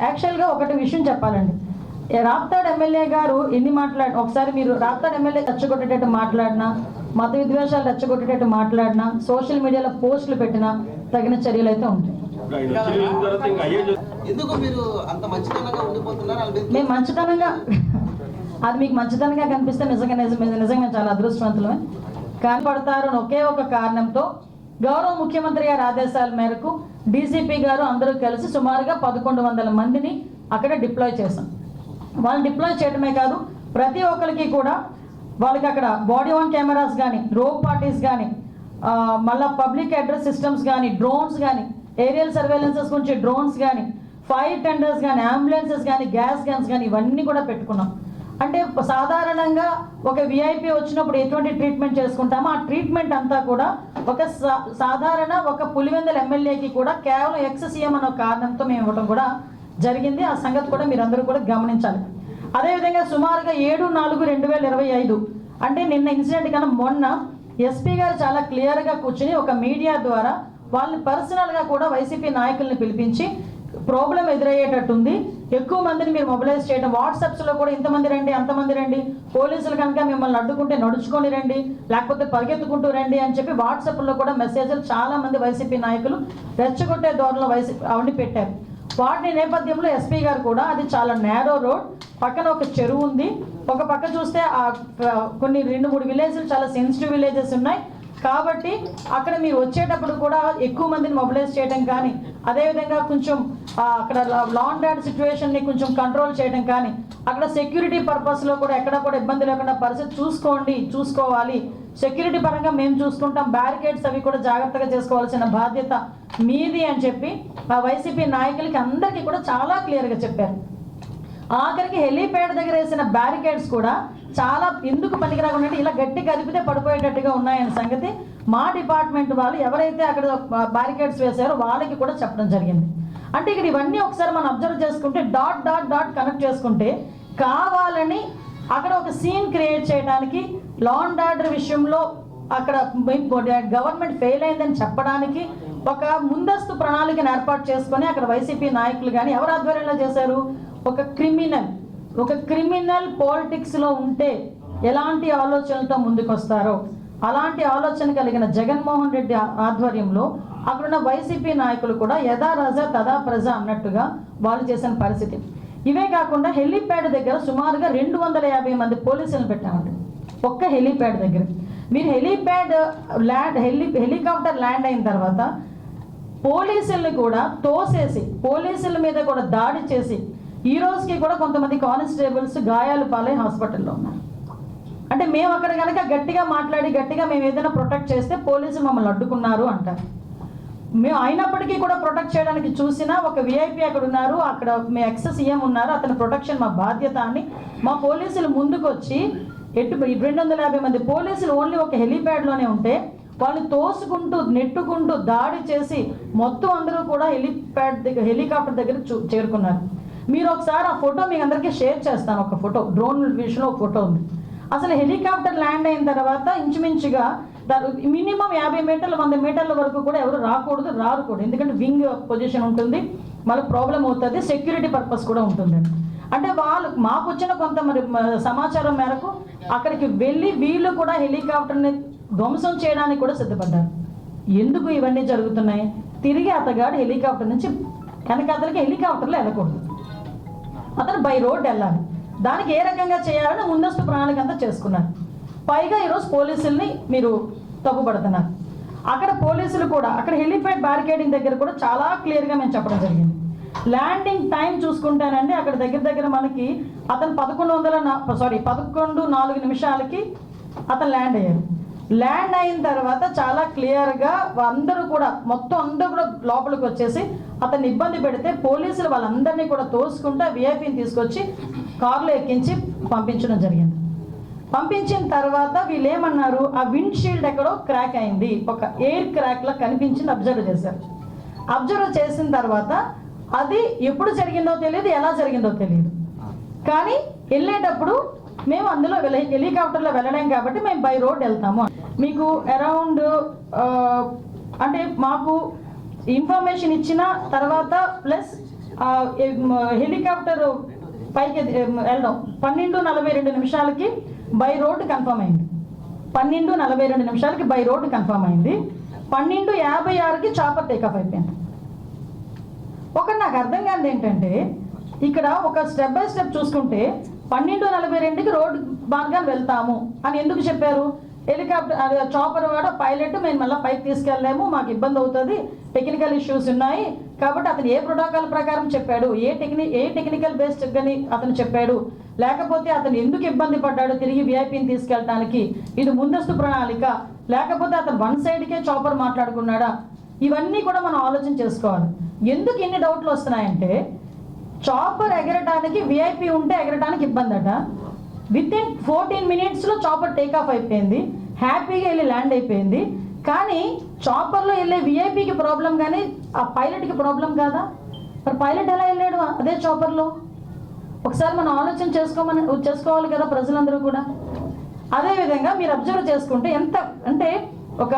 యాక్చువల్గా ఒకటి విషయం చెప్పాలండి, రాప్తాడ్ ఎమ్మెల్యే గారు ఎన్ని ఒకసారి మీరు రాప్తాడ్ ఎమ్మెల్యే రెచ్చగొట్టేటట్టు మాట్లాడినా, మత విద్వేషాలు రెచ్చగొట్టేటట్టు మాట్లాడినా, సోషల్ మీడియాలో పోస్టులు పెట్టినా తగిన చర్యలు అయితే ఉంటాయి. మేము మంచితనంగా అది మీకు మంచితనంగా కనిపిస్తే నిజంగా చాలా అదృష్టవంతులమే. కానీ పడతారు ఒకే ఒక కారణంతో గౌరవ ముఖ్యమంత్రి గారి ఆదేశాల మేరకు డీసీపీ గారు అందరూ కలిసి సుమారుగా 1100 మందిని అక్కడ డిప్లాయ్ చేశాం. వాళ్ళు డిప్లాయ్ చేయడమే కాదు, ప్రతి ఒక్కరికి కూడా వాళ్ళకి అక్కడ బాడీ ఆన్ కెమెరాస్ కానీ, రోప్ పార్టీస్ కానీ, మళ్ళీ పబ్లిక్ అడ్రస్ సిస్టమ్స్ కానీ, డ్రోన్స్ కానీ, ఏరియల్ సర్వేలెన్సెస్ గురించి డ్రోన్స్ కానీ, ఫైర్ టెండర్స్ కానీ, అంబులెన్సెస్ కానీ, గ్యాస్ గన్స్ కానీ ఇవన్నీ కూడా పెట్టుకున్నాం. అంటే సాధారణంగా ఒక విఐపి వచ్చినప్పుడు ఎటువంటి ట్రీట్మెంట్ చేసుకుంటామో ఆ ట్రీట్మెంట్ అంతా కూడా ఒక సాధారణ ఒక పులివెందుల ఎమ్మెల్యేకి కూడా కేవలం ఎక్స్-సీఎం అన్న కారణంతో మేము ఇవ్వడం కూడా జరిగింది. ఆ సంగతి కూడా మీరందరూ కూడా గమనించాలి. అదేవిధంగా సుమారుగా 7/4/2025 అంటే నిన్న ఇన్సిడెంట్ కన్నా మొన్న ఎస్పీ గారు చాలా క్లియర్గా కూర్చుని ఒక మీడియా ద్వారా వాళ్ళని పర్సనల్గా కూడా వైసీపీ నాయకుల్ని పిలిపించి ప్రాబ్లం ఎదురయ్యేటట్టుంది, ఎక్కువ మందిని మీరు మొబిలైజ్ చేయడం, వాట్సాప్స్లో కూడా ఇంతమంది రండి అంతమంది రండి, పోలీసులు కనుక మిమ్మల్ని అడ్డుకుంటే నడుచుకొని రండి లేకపోతే పరిగెత్తుకుంటూ రండి అని చెప్పి వాట్సాప్లో కూడా మెసేజ్లు చాలా మంది వైసీపీ నాయకులు రెచ్చగొట్టే ధోరణిలో అవన్నీ పెట్టారు. వాటి నేపథ్యంలో ఎస్పీ గారు కూడా అది చాలా నేరో రోడ్, పక్కన ఒక చెరువు ఉంది, ఒక పక్క చూస్తే కొన్ని 2-3 విలేజ్లు చాలా సెన్సిటివ్ విలేజెస్ ఉన్నాయి కాబట్టి అక్కడ మీరు వచ్చేటప్పుడు కూడా ఎక్కువ మందిని మొబిలైజ్ చేయడం కానీ, అదేవిధంగా కొంచెం అక్కడ లా అండ్ ఆర్డర్ సిచ్యువేషన్ని కొంచెం కంట్రోల్ చేయడం కానీ, అక్కడ సెక్యూరిటీ పర్పస్లో కూడా ఎక్కడ కూడా ఇబ్బంది లేకుండా పరిస్థితి చూసుకోవాలి, సెక్యూరిటీ పరంగా మేము చూసుకుంటాం, బ్యారికేడ్స్ అవి కూడా జాగ్రత్తగా చేసుకోవాల్సిన బాధ్యత మీది అని చెప్పి ఆ వైసీపీ నాయకులకి అందరికీ కూడా చాలా క్లియర్గా చెప్పారు. ఆఖరికి హెలీప్యాడ్ దగ్గర వేసిన బ్యారికేడ్స్ కూడా చాలా ఎందుకు పనికిరాకుండా ఇలా గట్టి కదిపితే పడిపోయేటట్టుగా ఉన్నాయనే సంగతి మా డిపార్ట్మెంట్ వాళ్ళు ఎవరైతే అక్కడ బ్యారికేడ్స్ వేశారో వాళ్ళకి కూడా చెప్పడం జరిగింది. అంటే ఇక్కడ ఇవన్నీ ఒకసారి మనం అబ్జర్వ్ చేసుకుంటే డాట్ కనెక్ట్ చేసుకుంటే కావాలని అక్కడ ఒక సీన్ క్రియేట్ చేయడానికి, లా అండ్ ఆర్డర్ విషయంలో అక్కడ గవర్నమెంట్ ఫెయిల్ అయిందని చెప్పడానికి ఒక ముందస్తు ప్రణాళికను ఏర్పాటు చేసుకొని అక్కడ వైసీపీ నాయకులు కానీ ఎవరు ఆధ్వర్యంలో చేశారు, ఒక క్రిమినల్ పాలిటిక్స్లో ఉంటే ఎలాంటి ఆలోచనలతో ముందుకొస్తారో అలాంటి ఆలోచన కలిగిన జగన్మోహన్ రెడ్డి ఆధ్వర్యంలో అక్కడున్న వైసీపీ నాయకులు కూడా యథా రాజా తదా ప్రజ అన్నట్టుగా వాళ్ళు చేసిన పరిస్థితి. ఇవే కాకుండా హెలీప్యాడ్ దగ్గర సుమారుగా 250 మంది పోలీసులను పెట్టామండి ఒక్క హెలీప్యాడ్ దగ్గర. మీరు హెలీప్యాడ్ హెలికాప్టర్ ల్యాండ్ అయిన తర్వాత పోలీసుల్ని కూడా తోసేసి పోలీసుల మీద కూడా దాడి చేసి ఈ రోజుకి కూడా కొంతమంది కానిస్టేబుల్స్ గాయాలు పాలై హాస్పిటల్లో ఉన్నారు. అంటే మేము అక్కడ కనుక గట్టిగా మాట్లాడి గట్టిగా మేము ఏదైనా ప్రొటెక్ట్ చేస్తే పోలీసులు మమ్మల్ని అడ్డుకున్నారు అంటారు. మేము అయినప్పటికీ కూడా ప్రొటెక్ట్ చేయడానికి చూసినా ఒక విఐపి అక్కడ ఉన్నారు, అక్కడ మీ ఎక్స్-సీఎం ఉన్నారు, అతని ప్రొటెక్షన్ మా బాధ్యత అని మా పోలీసులు ముందుకు వచ్చి 250 మంది పోలీసులు ఓన్లీ ఒక హెలీప్యాడ్లోనే ఉంటే వాళ్ళు తోసుకుంటూ నెట్టుకుంటూ దాడి చేసి మొత్తం అందరూ కూడా హెలికాప్టర్ దగ్గర చేరుకున్నారు. మీరు ఒకసారి ఆ ఫోటో మీకు అందరికీ షేర్ చేస్తాను, ఒక ఫోటో డ్రోన్ విషయంలో ఒక ఫోటో ఉంది. అసలు హెలికాప్టర్ ల్యాండ్ అయిన తర్వాత ఇంచుమించుగా మినిమం 50 మీటర్లు 100 మీటర్ల వరకు కూడా ఎవరు రారు కూడా, ఎందుకంటే వింగ్ పొజిషన్ ఉంటుంది, మళ్ళీ ప్రాబ్లం అవుతుంది, సెక్యూరిటీ పర్పస్ కూడా ఉంటుంది. అంటే వాళ్ళు మాకు వచ్చిన కొంత మరి సమాచారం మేరకు అక్కడికి వెళ్ళి వీళ్ళు కూడా హెలికాప్టర్ని ధ్వంసం చేయడానికి కూడా సిద్ధపడ్డారు. ఎందుకు ఇవన్నీ జరుగుతున్నాయి? తిరిగి అతగాడు హెలికాప్టర్ నుంచి వెనకాతలకి హెలికాప్టర్లో వెళ్ళకూడదు, అతను బై రోడ్ వెళ్ళాలి. దానికి ఏ రకంగా చేయాలని ముందస్తు ప్రణాళిక అంతా చేసుకున్నారు. పైగా ఈరోజు పోలీసుల్ని మీరు తప్పుపడుతున్నారు. అక్కడ పోలీసులు కూడా అక్కడ హెలిప్యాడ్ బ్యారికేడింగ్ దగ్గర కూడా చాలా క్లియర్గా మేము చెప్పడం జరిగింది. ల్యాండింగ్ టైం చూసుకుంటానండి అక్కడ దగ్గర మనకి అతను 11:04 అతను ల్యాండ్ అయ్యారు. ల్యాండ్ అయిన తర్వాత చాలా క్లియర్గా అందరూ కూడా అందరూ కూడా లోపలికి వచ్చేసి అతన్ని ఇబ్బంది పెడితే పోలీసులు వాళ్ళందరినీ కూడా తోసుకుంటూ విఐపిని తీసుకొచ్చి కారులో ఎక్కించి పంపించడం జరిగింది. పంపించిన తర్వాత వీళ్ళు ఏమన్నారు, ఆ విండ్ షీల్డ్ ఎక్కడో క్రాక్ అయింది, ఒక ఎయిర్ క్రాక్లా కనిపించింది, అబ్జర్వ్ చేశారు. అబ్జర్వ్ చేసిన తర్వాత అది ఎప్పుడు జరిగిందో తెలియదు, ఎలా జరిగిందో తెలియదు, కానీ వెళ్ళేటప్పుడు మేము అందులో హెలికాప్టర్లో వెళ్ళలేం కాబట్టి మేము బై రోడ్ వెళ్తాము. మీకు అరౌండ్ అంటే మాకు ఇన్ఫర్మేషన్ ఇచ్చిన తర్వాత ప్లస్ హెలికాప్టర్ పైకి వెళ్ళడం 12:42 బై రోడ్డు కన్ఫర్మ్ అయింది. 12:42 బై రోడ్డు కన్ఫర్మ్ అయింది. 12:56 చాపర్ టేకాఫ్ అయిపోయింది. ఒకటి నాకు అర్థం కాదు ఏంటంటే, ఇక్కడ ఒక స్టెప్ బై స్టెప్ చూసుకుంటే 12:42 రోడ్డు మార్గాన్ని వెళ్తాము అని ఎందుకు చెప్పారు? హెలికాప్టర్ చాపర్ వాడు పైలట్ మేము మళ్ళీ పైకి తీసుకెళ్ళలేము, మాకు ఇబ్బంది అవుతుంది, టెక్నికల్ ఇష్యూస్ ఉన్నాయి కాబట్టి అతను ఏ ప్రోటోకాల్ ప్రకారం చెప్పాడు, ఏ టెక్నికల్ బేస్డ్ అని అతను చెప్పాడు, లేకపోతే అతను ఎందుకు ఇబ్బంది పడ్డాడు తిరిగి విఐపిని తీసుకెళ్ళడానికి, ఇది ముందస్తు ప్రణాళిక, లేకపోతే అతను వన్ సైడ్కే చాపర్ మాట్లాడుకున్నాడా, ఇవన్నీ కూడా మనం ఆలోచన చేసుకోవాలి. ఎందుకు ఇన్ని డౌట్లు వస్తున్నాయంటే, చాపర్ ఎగరడానికి విఐపి ఉంటే ఎగరడానికి ఇబ్బంది అట. విత్-ఇన్ 14 minutesలో చాపర్ టేకాఫ్ అయిపోయింది, హ్యాపీగా వెళ్ళి ల్యాండ్ అయిపోయింది. కానీ చాపర్లో వెళ్ళే విఐపికి ప్రాబ్లం కానీ ఆ పైలట్కి ప్రాబ్లం కాదా? మరి పైలట్ ఎలా వెళ్ళాడు అదే చాపర్లో? ఒకసారి మనం ఆలోచన చేసుకోవాలి కదా ప్రజలందరూ కూడా. అదేవిధంగా మీరు అబ్జర్వ్ చేసుకుంటే ఎంత అంటే ఒక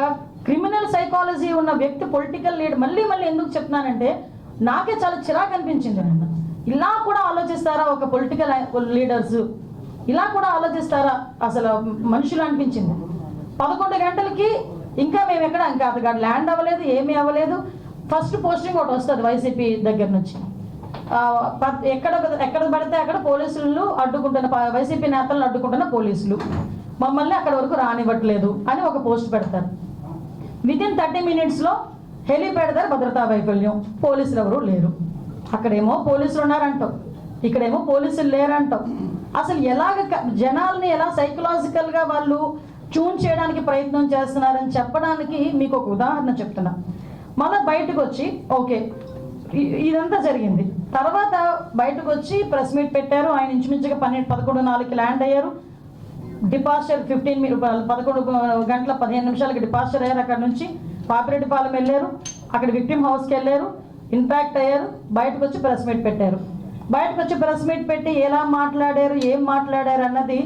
క్రిమినల్ సైకాలజీ ఉన్న వ్యక్తి పొలిటికల్ లీడర్, మళ్ళీ ఎందుకు చెప్తున్నానంటే నాకే చాలా చిరాకు అనిపించింది. నన్ను ఇలా కూడా ఆలోచిస్తారా ఒక పొలిటికల్ లీడర్స్, ఇలా కూడా ఆలోచిస్తారా అసలు మనుషులు అనిపించింది. 11 గంటలకి ఇంకా మేము ఇంకా అతగా ల్యాండ్ అవ్వలేదు, ఏమీ అవ్వలేదు. ఫస్ట్ పోస్టింగ్ ఒకటి వస్తుంది వైసీపీ దగ్గర నుంచి, ఎక్కడ పడితే అక్కడ పోలీసులు అడ్డుకుంటున్న, వైసీపీ నేతలను అడ్డుకుంటున్న పోలీసులు మమ్మల్ని అక్కడ వరకు రానివ్వట్లేదు అని ఒక పోస్ట్ పెడతారు. విత్-ఇన్ 30 minutesలో హెలిప్యాడ్ దగ్గర భద్రతా వైఫల్యం, పోలీసులు ఎవరు లేరు. అక్కడేమో పోలీసులు ఉన్నారంటాం, ఇక్కడేమో పోలీసులు లేరంటాం. అసలు ఎలాగ జనాల్ని ఎలా సైకలాజికల్గా వాళ్ళు ట్యూన్ చేయడానికి ప్రయత్నం చేస్తున్నారని చెప్పడానికి మీకు ఒక ఉదాహరణ చెప్తున్నా. మళ్ళీ బయటకు వచ్చి ఓకే ఇదంతా జరిగింది, తర్వాత బయటకు వచ్చి ప్రెస్ మీట్ పెట్టారు. ఆయన ఇంచుమించుగా 11:04 ల్యాండ్ అయ్యారు. డిపార్చర్ 11 గంటల 15 నిమిషాలకి డిపార్చర్ అయ్యారు. అక్కడ నుంచి పాపిరెడ్డిపాలెం వెళ్ళారు, అక్కడ విక్టిమ్ హౌస్కి వెళ్ళారు, ఇంపాక్ట్ అయ్యారు, బయటకు వచ్చి ప్రెస్ మీట్ పెట్టారు. బయటకు వచ్చి ప్రెస్ మీట్ పెట్టి ఎలా మాట్లాడారు, ఏం మాట్లాడారు అన్నది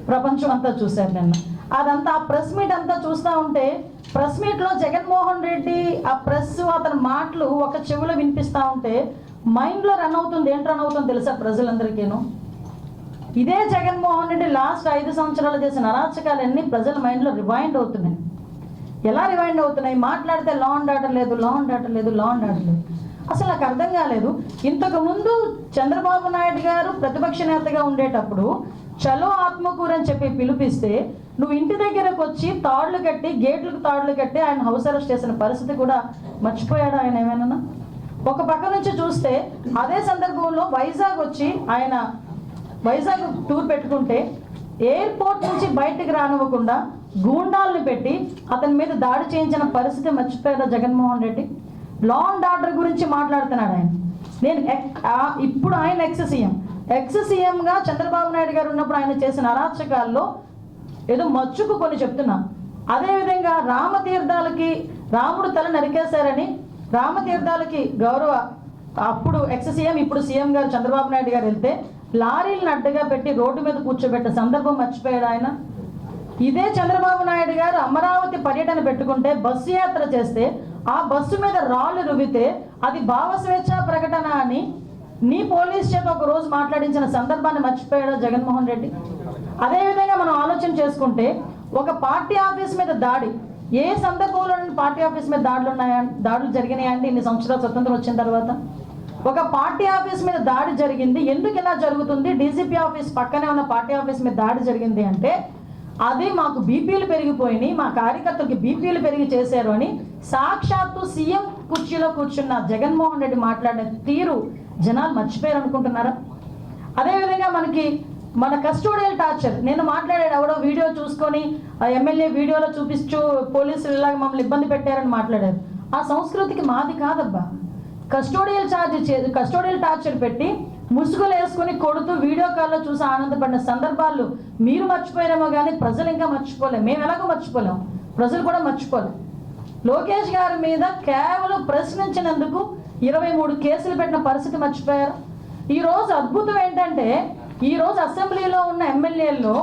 ప్రపంచం అంతా చూశారు నిన్న. అదంతా ఆ ప్రెస్ మీట్ అంతా చూస్తూ ఉంటే, ప్రెస్ మీట్లో జగన్మోహన్ రెడ్డి ఆ ప్రెస్ అతని మాటలు ఒక చెవిలో వినిపిస్తూ ఉంటే మైండ్లో రన్ అవుతుంది. ఏంటి రన్ అవుతుందో తెలుసా ప్రజలందరికీను? ఇదే జగన్మోహన్ రెడ్డి లాస్ట్ 5 సంవత్సరాలు చేసిన అరాచకాలన్నీ ప్రజల మైండ్లో రివైండ్ అవుతున్నాయి. ఎలా రివైండ్ అవుతున్నాయి? మాట్లాడితే లా అండ్ ఆర్డర్ లేదు, లా అండ్ ఆర్డర్ లేదు, లా అండ్ ఆర్డర్ లేదు. అసలు నాకు అర్థం కాలేదు. ఇంతకు ముందు చంద్రబాబు నాయుడు గారు ప్రతిపక్ష నేతగా ఉండేటప్పుడు చలో ఆత్మకూరు అని చెప్పి పిలిపిస్తే నువ్వు ఇంటి దగ్గరకు వచ్చి తాళ్లు కట్టి, గేట్లకు తాళ్లు కట్టి ఆయన హౌస్ అరెస్ట్ చేసిన పరిస్థితి కూడా మర్చిపోయాడు ఆయన ఏమైనా? ఒక పక్క నుంచి చూస్తే అదే సందర్భంలో వైజాగ్ వచ్చి ఆయన వైజాగ్ టూర్ పెట్టుకుంటే ఎయిర్పోర్ట్ నుంచి బయటికి రానివ్వకుండా గూండాలను పెట్టి అతని మీద దాడి చేయించిన పరిస్థితి మర్చిపోయారా Jaganmohan Reddy? Law and order గురించి మాట్లాడుతున్నాడు ఆయన. నేను ఇప్పుడు ఆయన ఎక్స్ సీఎంగా చంద్రబాబు నాయుడు గారు ఉన్నప్పుడు ఆయన చేసిన అరాచకాల్లో ఏదో మచ్చుకు కొన్ని చెప్తున్నా. అదేవిధంగా రామతీర్థాలకి రాముడు తల నరికేశారని రామతీర్థాలకి గౌరవ అప్పుడు ఎక్స్ సీఎం ఇప్పుడు సీఎం గారు చంద్రబాబు నాయుడు గారు వెళ్తే లారీలను అడ్డగా పెట్టి రోడ్డు మీద కూర్చోబెట్టే సందర్భం మర్చిపోయాడు ఆయన. ఇదే చంద్రబాబు నాయుడు గారు అమరావతి పర్యటన పెట్టుకుంటే బస్సు యాత్ర చేస్తే ఆ బస్సు మీద రాళ్ళు రువితే అది భావ స్వేచ్ఛ ప్రకటన అని నీ పోలీస్ చేత ఒక రోజు మాట్లాడించిన సందర్భాన్ని మర్చిపోయాడు జగన్మోహన్ రెడ్డి. అదేవిధంగా మనం ఆలోచన చేసుకుంటే ఒక పార్టీ ఆఫీస్ మీద దాడి, ఏ సందర్భంలో పార్టీ ఆఫీస్ మీద దాడులు జరిగినాయండి ఇన్ని సంవత్సరాలు స్వతంత్రం వచ్చిన తర్వాత? ఒక పార్టీ ఆఫీస్ మీద దాడి జరిగింది. ఎందుకు ఇలా జరుగుతుంది? డీజీపీ ఆఫీస్ పక్కనే ఉన్న పార్టీ ఆఫీస్ మీద దాడి జరిగింది అంటే అది మాకు బీపీలు పెరిగిపోయినాయి, మా కార్యకర్తలకి బీపీలు పెరిగి చేశారు అని సాక్షాత్తు సీఎం కుర్చీలో కూర్చున్న జగన్మోహన్ రెడ్డి మాట్లాడిన తీరు జనాలు మర్చిపోయారు అనుకుంటున్నారా? అదేవిధంగా మన కస్టోడియల్ టార్చర్, నేను మాట్లాడాడు ఎవడో వీడియో చూసుకొని ఎమ్మెల్యే వీడియోలో చూపిస్తూ పోలీసులు ఇలాగ మమ్మల్ని ఇబ్బంది పెట్టారని మాట్లాడారు. ఆ సంస్కృతికి మాది కాదబ్బా. కస్టోడియల్ టార్చర్ పెట్టి ముసుగులు వేసుకుని కొడుతూ వీడియో కాల్లో చూసి ఆనందపడిన సందర్భాలు మీరు మర్చిపోయారేమో కానీ ప్రజలు ఇంకా మర్చిపోలేం. మేము ఎలాగో మర్చిపోలేం, ప్రజలు కూడా మర్చిపోలేం. లోకేష్ గారి మీద కేవలం ప్రశ్నించినందుకు 23 కేసులు పెట్టిన పరిస్థితి మర్చిపోయారు. ఈరోజు అద్భుతం ఏంటంటే ఈరోజు అసెంబ్లీలో ఉన్న ఎమ్మెల్యేల్లో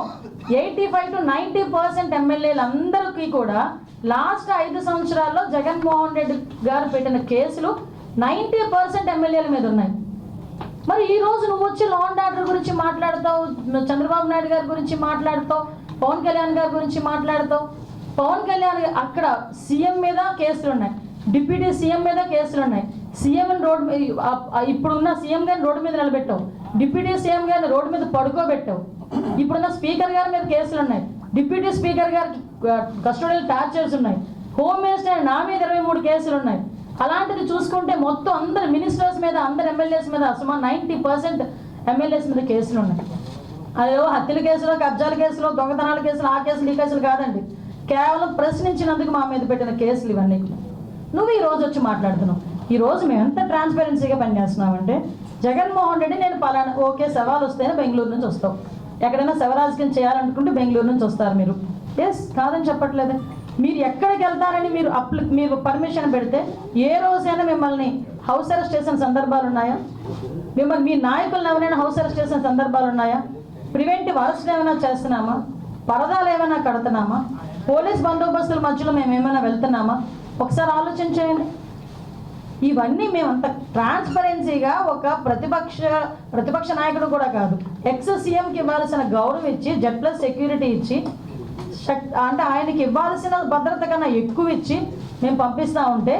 85 to 90% ఎమ్మెల్యేలు అందరికీ కూడా లాస్ట్ 5 సంవత్సరాల్లో జగన్మోహన్ రెడ్డి గారు పెట్టిన కేసులు 90% ఎమ్మెల్యేల మీద ఉన్నాయి. మరి ఈ రోజు నువ్వు వచ్చి లా అండ్ ఆర్డర్ గురించి మాట్లాడతావు, చంద్రబాబు నాయుడు గారి గురించి మాట్లాడతావు, పవన్ కళ్యాణ్ గారి గురించి మాట్లాడతావు. పవన్ కళ్యాణ్ అక్కడ సీఎం మీద కేసులు ఉన్నాయి, డిప్యూటీ సీఎం మీద కేసులు ఉన్నాయి. సీఎం రోడ్డు ఇప్పుడున్న సీఎం గారిని రోడ్డు మీద నిలబెట్టావు, డిప్యూటీ సీఎం గారిని రోడ్డు మీద పడుకోబెట్టావు. ఇప్పుడున్న స్పీకర్ గారి మీద కేసులు ఉన్నాయి, డిప్యూటీ స్పీకర్ గారికి కస్టోడియల్ టార్చర్స్ ఉన్నాయి, హోమ్ మినిస్టర్ నా మీద 23 కేసులు ఉన్నాయి. అలాంటిది చూసుకుంటే మొత్తం అందరు మినిస్టర్స్ మీద, అందరు ఎమ్మెల్యేస్ మీద, సుమారు 90% ఎమ్మెల్యేస్ మీద కేసులు ఉన్నాయి. అదేవో హత్యల కేసులో, కబ్జాల కేసులో, దొంగతనాల కేసులు, ఆ కేసులు ఈ కేసులు కాదండి. కేవలం ప్రశ్నించినందుకు మా మీద పెట్టిన కేసులు ఇవన్నీ. నువ్వు ఈ రోజు వచ్చి మాట్లాడుతున్నావు. ఈ రోజు మేము ఎంత ట్రాన్స్పరెన్సీగా పనిచేస్తున్నామంటే, జగన్మోహన్ రెడ్డి నేను పలానా ఓకే సవాల్ వస్తేనే బెంగళూరు నుంచి వస్తావు, ఎక్కడైనా శవరాజకీయం చేయాలనుకుంటే బెంగళూరు నుంచి వస్తారు మీరు. ఎస్ కాదని చెప్పట్లేదు. మీరు ఎక్కడికి వెళ్తారని మీరు పర్మిషన్ పెడితే ఏ రోజైనా మిమ్మల్ని హౌస్ అరెస్ట్ చేసిన సందర్భాలు ఉన్నాయా? మిమ్మల్ని మీ నాయకులను ఎవరైనా హౌస్ అరెస్ట్ చేసిన సందర్భాలు ఉన్నాయా? ప్రివెంటివ్ అరెస్ట్ ఏమైనా చేస్తున్నామా? పరదాలు ఏమైనా కడుతున్నామా? పోలీస్ బందోబస్తుల మధ్యలో మేము ఏమైనా వెళ్తున్నామా? ఒకసారి ఆలోచించేయండి. ఇవన్నీ మేము అంత ట్రాన్స్పరెన్సీగా ఒక ప్రతిపక్ష నాయకుడు కూడా కాదు, ఎక్స్ సీఎంకి ఇవ్వాల్సిన గౌరవం ఇచ్చి, Z+ సెక్యూరిటీ ఇచ్చి, అంటే ఆయనకి ఇవ్వాల్సిన భద్రత కన్నా ఎక్కువ ఇచ్చి మేము పంపిస్తూ ఉంటే